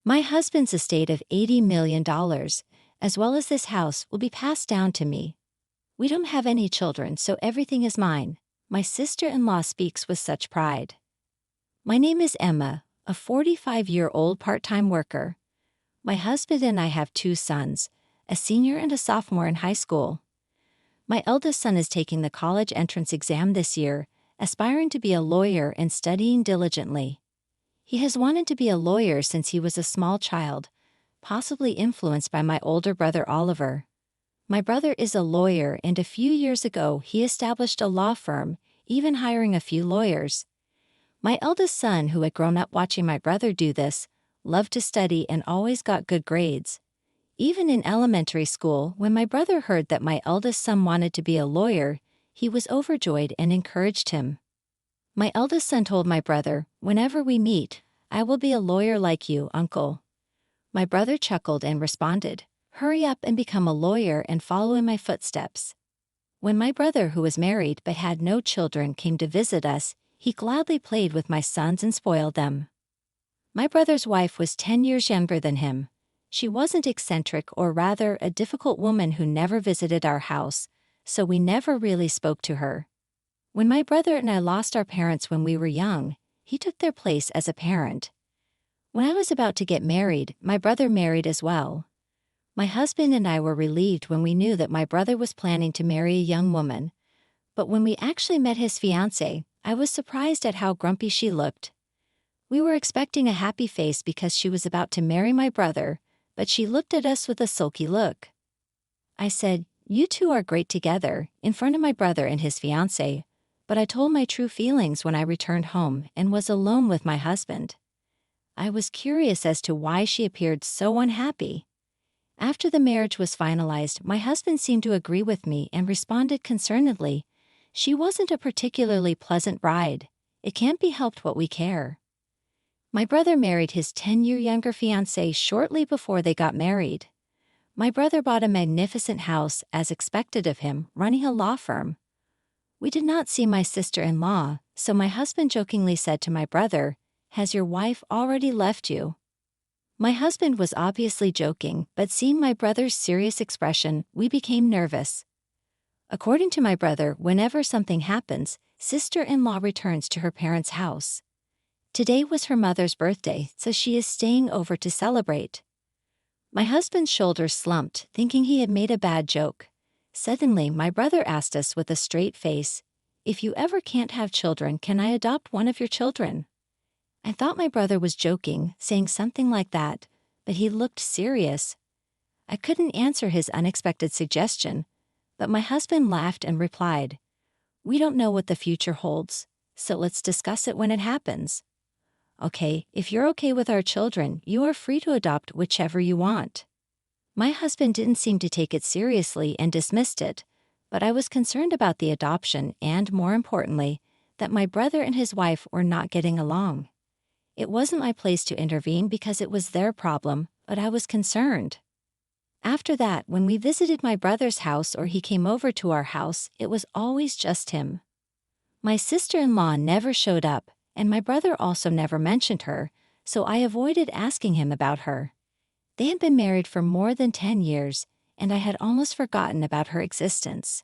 My husband's estate of $80 million, as well as this house, will be passed down to me. We don't have any children, so everything is mine, my sister-in-law speaks with such pride. My name is Emma, a 45-year-old part-time worker. My husband and I have two sons, a senior and a sophomore in high school. My eldest son is taking the college entrance exam this year, aspiring to be a lawyer and studying diligently. He has wanted to be a lawyer since he was a small child, possibly influenced by my older brother Oliver. My brother is a lawyer, and a few years ago he established a law firm, even hiring a few lawyers. My eldest son, who had grown up watching my brother do this, loved to study and always got good grades. Even in elementary school, when my brother heard that my eldest son wanted to be a lawyer, he was overjoyed and encouraged him. My eldest son told my brother, "Whenever we meet, I will be a lawyer like you, uncle." My brother chuckled and responded, "Hurry up and become a lawyer and follow in my footsteps." When my brother, who was married but had no children, came to visit us, he gladly played with my sons and spoiled them. My brother's wife was 10 years younger than him. She wasn't eccentric, or rather a difficult woman who never visited our house, so we never really spoke to her. When my brother and I lost our parents when we were young, he took their place as a parent. When I was about to get married, my brother married as well. My husband and I were relieved when we knew that my brother was planning to marry a young woman. But when we actually met his fiancée, I was surprised at how grumpy she looked. We were expecting a happy face because she was about to marry my brother, but she looked at us with a sulky look. I said, "You two are great together," in front of my brother and his fiancée, but I told my true feelings when I returned home and was alone with my husband. I was curious as to why she appeared so unhappy. After the marriage was finalized, my husband seemed to agree with me and responded concernedly, "She wasn't a particularly pleasant bride. It can't be helped what we care." My brother married his 10-year younger fiancée shortly before they got married. My brother bought a magnificent house, as expected of him, running a law firm. We did not see my sister-in-law, so my husband jokingly said to my brother, "Has your wife already left you?" My husband was obviously joking, but seeing my brother's serious expression, we became nervous. According to my brother, whenever something happens, sister-in-law returns to her parents' house. Today was her mother's birthday, so she is staying over to celebrate. My husband's shoulders slumped, thinking he had made a bad joke. Suddenly, my brother asked us with a straight face, "If you ever can't have children, can I adopt one of your children?" I thought my brother was joking, saying something like that, but he looked serious. I couldn't answer his unexpected suggestion, but my husband laughed and replied, "We don't know what the future holds, so let's discuss it when it happens. Okay, if you're okay with our children, you are free to adopt whichever you want." My husband didn't seem to take it seriously and dismissed it, but I was concerned about the adoption and, more importantly, that my brother and his wife were not getting along. It wasn't my place to intervene because it was their problem, but I was concerned. After that, when we visited my brother's house or he came over to our house, it was always just him. My sister-in-law never showed up, and my brother also never mentioned her, so I avoided asking him about her. They had been married for more than 10 years, and I had almost forgotten about her existence.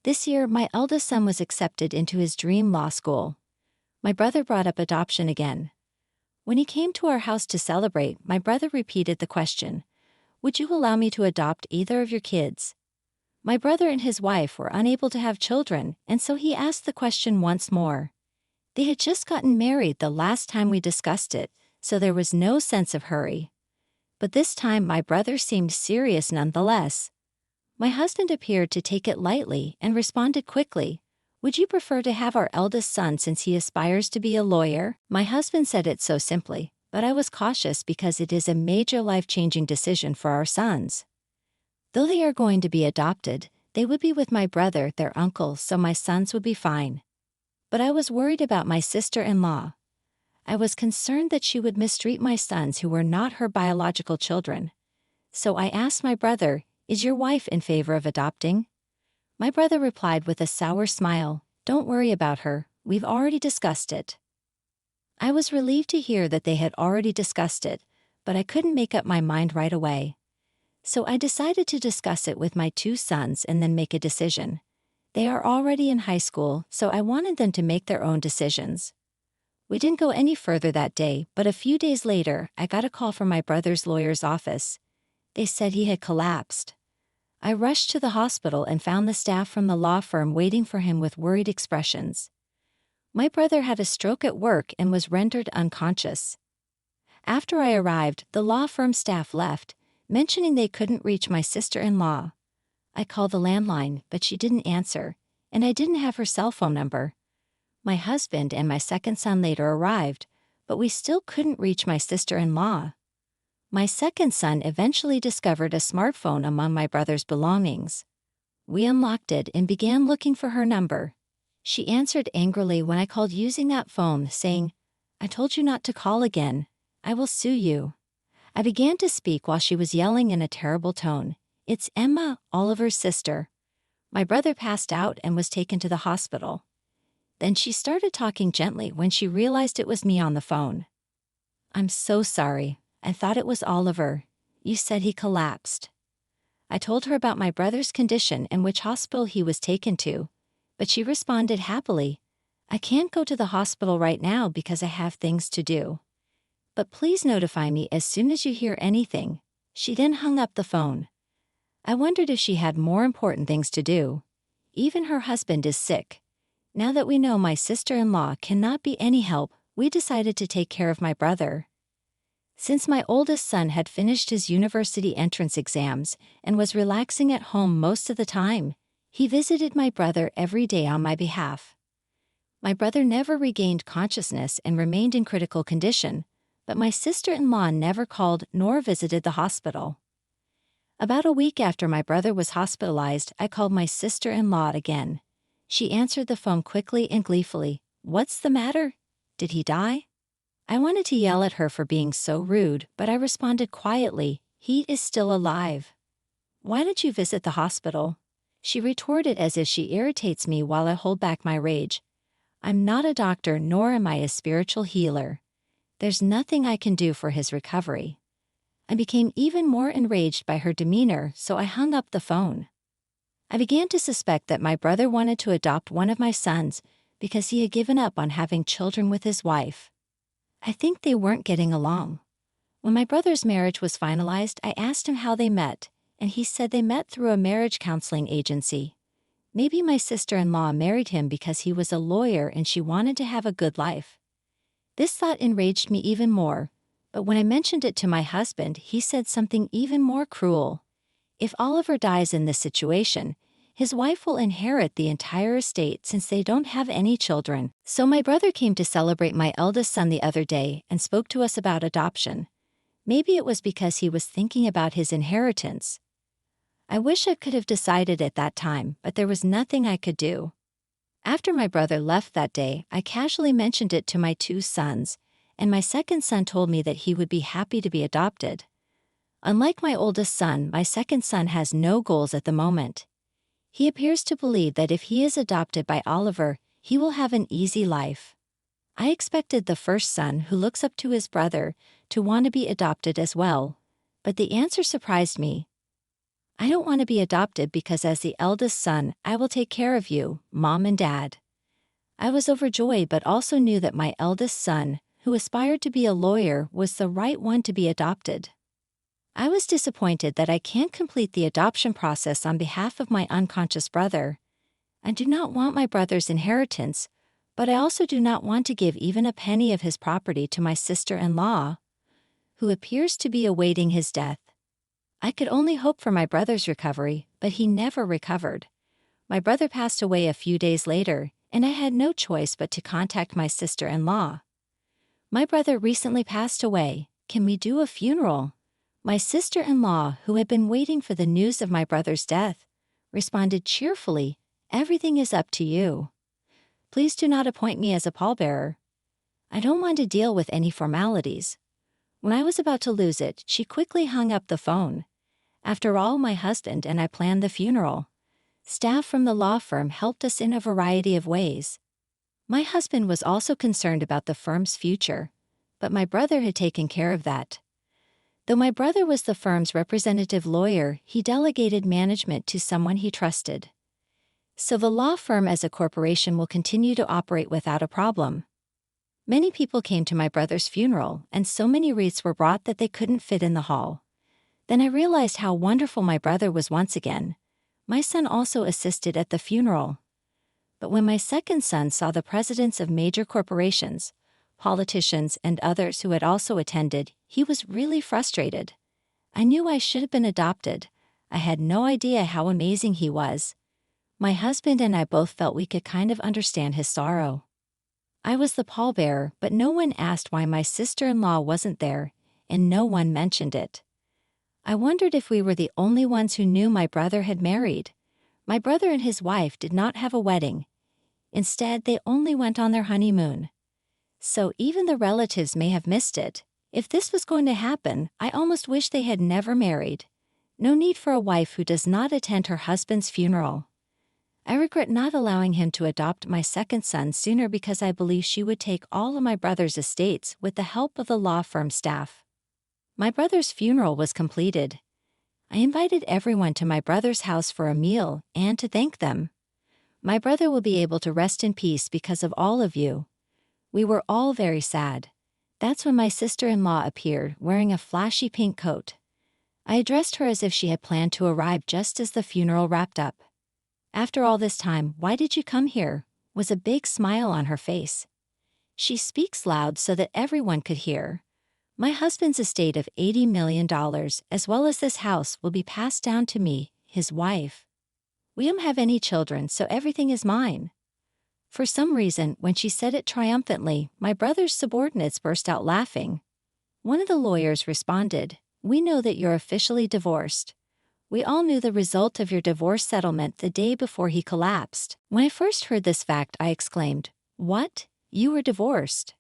This year, my eldest son was accepted into his dream law school. My brother brought up adoption again. When he came to our house to celebrate, my brother repeated the question, "Would you allow me to adopt either of your kids?" My brother and his wife were unable to have children, and so he asked the question once more. They had just gotten married the last time we discussed it, so there was no sense of hurry. But this time my brother seemed serious nonetheless. My husband appeared to take it lightly and responded quickly, "Would you prefer to have our eldest son since he aspires to be a lawyer?" My husband said it so simply, but I was cautious because it is a major life-changing decision for our sons. Though they are going to be adopted, they would be with my brother, their uncle, so my sons would be fine. But I was worried about my sister-in-law. I was concerned that she would mistreat my sons who were not her biological children. So I asked my brother, "Is your wife in favor of adopting?" My brother replied with a sour smile, "Don't worry about her, we've already discussed it." I was relieved to hear that they had already discussed it, but I couldn't make up my mind right away. So I decided to discuss it with my two sons and then make a decision. They are already in high school, so I wanted them to make their own decisions. We didn't go any further that day, but a few days later, I got a call from my brother's lawyer's office. They said he had collapsed. I rushed to the hospital and found the staff from the law firm waiting for him with worried expressions. My brother had a stroke at work and was rendered unconscious. After I arrived, the law firm staff left, mentioning they couldn't reach my sister-in-law. I called the landline, but she didn't answer, and I didn't have her cell phone number. My husband and my second son later arrived, but we still couldn't reach my sister-in-law. My second son eventually discovered a smartphone among my brother's belongings. We unlocked it and began looking for her number. She answered angrily when I called using that phone, saying, "I told you not to call again. I will sue you." I began to speak while she was yelling in a terrible tone, "It's Emma, Oliver's sister." My brother passed out and was taken to the hospital. Then she started talking gently when she realized it was me on the phone. "I'm so sorry. I thought it was Oliver. You said he collapsed." I told her about my brother's condition and which hospital he was taken to, but she responded happily, "I can't go to the hospital right now because I have things to do. But please notify me as soon as you hear anything." She then hung up the phone. I wondered if she had more important things to do. Even her husband is sick. Now that we know my sister-in-law cannot be any help, we decided to take care of my brother. Since my oldest son had finished his university entrance exams and was relaxing at home most of the time, he visited my brother every day on my behalf. My brother never regained consciousness and remained in critical condition, but my sister-in-law never called nor visited the hospital. About a week after my brother was hospitalized, I called my sister-in-law again. She answered the phone quickly and gleefully. "What's the matter? Did he die?" I wanted to yell at her for being so rude, but I responded quietly, "He is still alive." "Why don't you visit the hospital?" She retorted as if she irritates me while I hold back my rage. "I'm not a doctor nor am I a spiritual healer. There's nothing I can do for his recovery." I became even more enraged by her demeanor, so I hung up the phone. I began to suspect that my brother wanted to adopt one of my sons because he had given up on having children with his wife. I think they weren't getting along. When my brother's marriage was finalized, I asked him how they met, and he said they met through a marriage counseling agency. Maybe my sister-in-law married him because he was a lawyer and she wanted to have a good life. This thought enraged me even more, but when I mentioned it to my husband, he said something even more cruel. If Oliver dies in this situation, his wife will inherit the entire estate since they don't have any children. So my brother came to celebrate my eldest son the other day and spoke to us about adoption. Maybe it was because he was thinking about his inheritance. I wish I could have decided at that time, but there was nothing I could do. After my brother left that day, I casually mentioned it to my two sons, and my second son told me that he would be happy to be adopted. Unlike my oldest son, my second son has no goals at the moment. He appears to believe that if he is adopted by Oliver, he will have an easy life. I expected the first son, who looks up to his brother, to want to be adopted as well, but the answer surprised me. "I don't want to be adopted because as the eldest son, I will take care of you, Mom and Dad." I was overjoyed but also knew that my eldest son, who aspired to be a lawyer, was the right one to be adopted. I was disappointed that I can't complete the adoption process on behalf of my unconscious brother. I do not want my brother's inheritance, but I also do not want to give even a penny of his property to my sister-in-law, who appears to be awaiting his death. I could only hope for my brother's recovery, but he never recovered. My brother passed away a few days later, and I had no choice but to contact my sister-in-law. "My brother recently passed away. Can we do a funeral?" My sister-in-law, who had been waiting for the news of my brother's death, responded cheerfully, "Everything is up to you. Please do not appoint me as a pallbearer. I don't want to deal with any formalities." When I was about to lose it, she quickly hung up the phone. After all, my husband and I planned the funeral. Staff from the law firm helped us in a variety of ways. My husband was also concerned about the firm's future, but my brother had taken care of that. Though my brother was the firm's representative lawyer, he delegated management to someone he trusted. So the law firm as a corporation will continue to operate without a problem. Many people came to my brother's funeral, and so many wreaths were brought that they couldn't fit in the hall. Then I realized how wonderful my brother was once again. My son also assisted at the funeral. But when my second son saw the presidents of major corporations, politicians, and others who had also attended, he was really frustrated. I knew I should have been adopted. I had no idea how amazing he was. My husband and I both felt we could kind of understand his sorrow. I was the pallbearer, but no one asked why my sister-in-law wasn't there, and no one mentioned it. I wondered if we were the only ones who knew my brother had married. My brother and his wife did not have a wedding. Instead, they only went on their honeymoon. So even the relatives may have missed it. If this was going to happen, I almost wish they had never married. No need for a wife who does not attend her husband's funeral. I regret not allowing him to adopt my second son sooner because I believe she would take all of my brother's estates with the help of the law firm staff. My brother's funeral was completed. I invited everyone to my brother's house for a meal and to thank them. My brother will be able to rest in peace because of all of you. We were all very sad. That's when my sister-in-law appeared, wearing a flashy pink coat. I addressed her as if she had planned to arrive just as the funeral wrapped up. After all this time, why did you come here? Was a big smile on her face. She speaks loud so that everyone could hear. My husband's estate of $80 million, as well as this house, will be passed down to me, his wife. We don't have any children, so everything is mine. For some reason, when she said it triumphantly, my brother's subordinates burst out laughing. One of the lawyers responded, "We know that you're officially divorced. We all knew the result of your divorce settlement the day before he collapsed." When I first heard this fact, I exclaimed, "What? You were divorced?"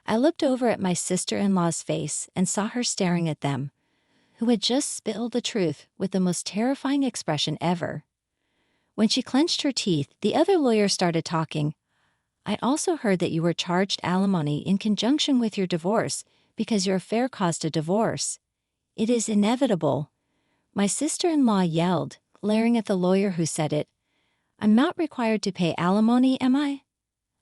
I looked over at my sister-in-law's face and saw her staring at them, who had just spilled the truth with the most terrifying expression ever. When she clenched her teeth, the other lawyer started talking. "I also heard that you were charged alimony in conjunction with your divorce because your affair caused a divorce. It is inevitable." My sister-in-law yelled, glaring at the lawyer who said it. "I'm not required to pay alimony, am I?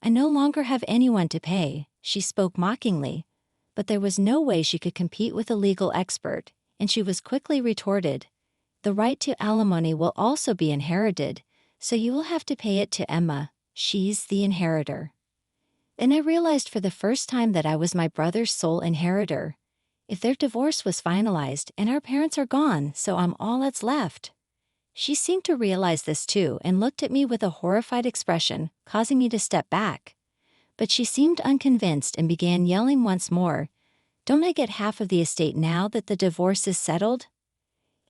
I no longer have anyone to pay," she spoke mockingly. But there was no way she could compete with a legal expert, and she was quickly retorted, "The right to alimony will also be inherited, so you will have to pay it to Emma. She's the inheritor." Then I realized for the first time that I was my brother's sole inheritor. If their divorce was finalized and our parents are gone, so I'm all that's left. She seemed to realize this too and looked at me with a horrified expression, causing me to step back. But she seemed unconvinced and began yelling once more, "Don't I get half of the estate now that the divorce is settled?"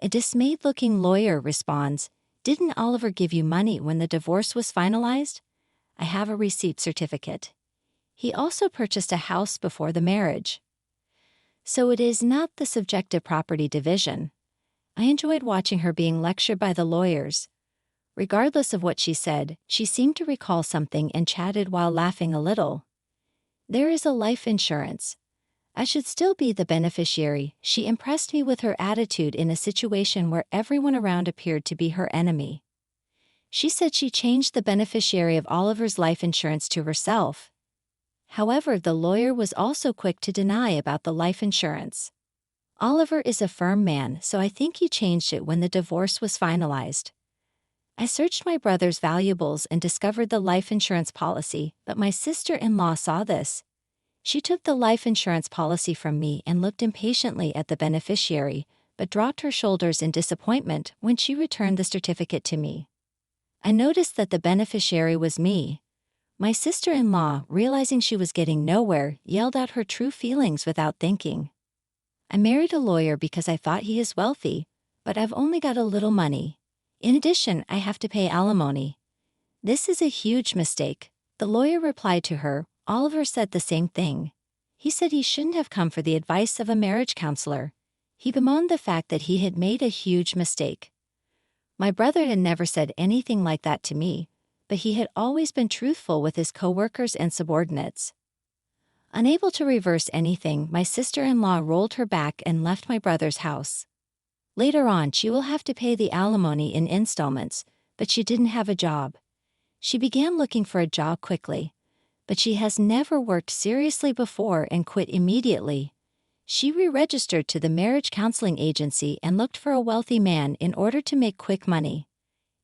A dismayed-looking lawyer responds, "Didn't Oliver give you money when the divorce was finalized? I have a receipt certificate. He also purchased a house before the marriage." So it is not the subjective property division. I enjoyed watching her being lectured by the lawyers. Regardless of what she said, she seemed to recall something and chatted while laughing a little. "There is a life insurance. I should still be the beneficiary." She impressed me with her attitude in a situation where everyone around appeared to be her enemy. She said she changed the beneficiary of Oliver's life insurance to herself. However, the lawyer was also quick to deny about the life insurance. Oliver is a firm man, so I think he changed it when the divorce was finalized. I searched my brother's valuables and discovered the life insurance policy, but my sister-in-law saw this. She took the life insurance policy from me and looked impatiently at the beneficiary, but dropped her shoulders in disappointment when she returned the certificate to me. I noticed that the beneficiary was me. My sister-in-law, realizing she was getting nowhere, yelled out her true feelings without thinking. "I married a lawyer because I thought he is wealthy, but I've only got a little money. In addition, I have to pay alimony. This is a huge mistake." The lawyer replied to her. Oliver said the same thing. He said he shouldn't have come for the advice of a marriage counselor. He bemoaned the fact that he had made a huge mistake. My brother had never said anything like that to me, but he had always been truthful with his coworkers and subordinates. Unable to reverse anything, my sister-in-law rolled her back and left my brother's house. Later on, she will have to pay the alimony in installments, but she didn't have a job. She began looking for a job quickly, but she has never worked seriously before and quit immediately. She re-registered to the marriage counseling agency and looked for a wealthy man in order to make quick money.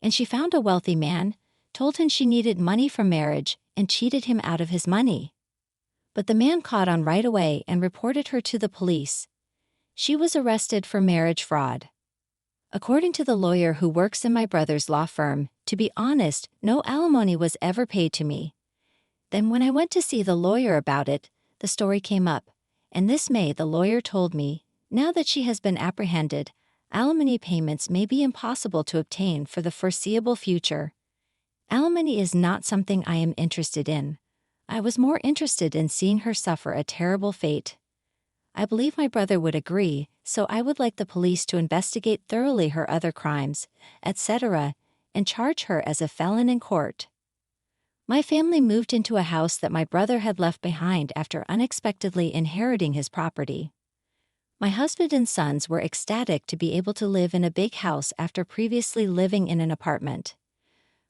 And she found a wealthy man, told him she needed money for marriage, and cheated him out of his money. But the man caught on right away and reported her to the police. She was arrested for marriage fraud. According to the lawyer who works in my brother's law firm, to be honest, no alimony was ever paid to me. Then when I went to see the lawyer about it, the story came up, and this May the lawyer told me, now that she has been apprehended, alimony payments may be impossible to obtain for the foreseeable future. Alimony is not something I am interested in. I was more interested in seeing her suffer a terrible fate. I believe my brother would agree, so I would like the police to investigate thoroughly her other crimes, etc., and charge her as a felon in court. My family moved into a house that my brother had left behind after unexpectedly inheriting his property. My husband and sons were ecstatic to be able to live in a big house after previously living in an apartment.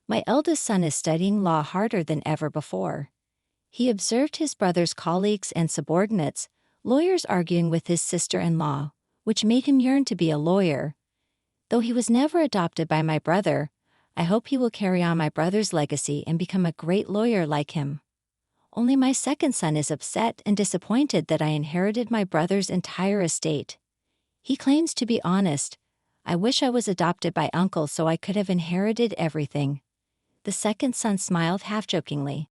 My eldest son is studying law harder than ever before. He observed his brother's colleagues and subordinates, lawyers arguing with his sister-in-law, which made him yearn to be a lawyer. Though he was never adopted by my brother, I hope he will carry on my brother's legacy and become a great lawyer like him. Only my second son is upset and disappointed that I inherited my brother's entire estate. He claims to be honest. I wish I was adopted by uncle so I could have inherited everything. The second son smiled half-jokingly.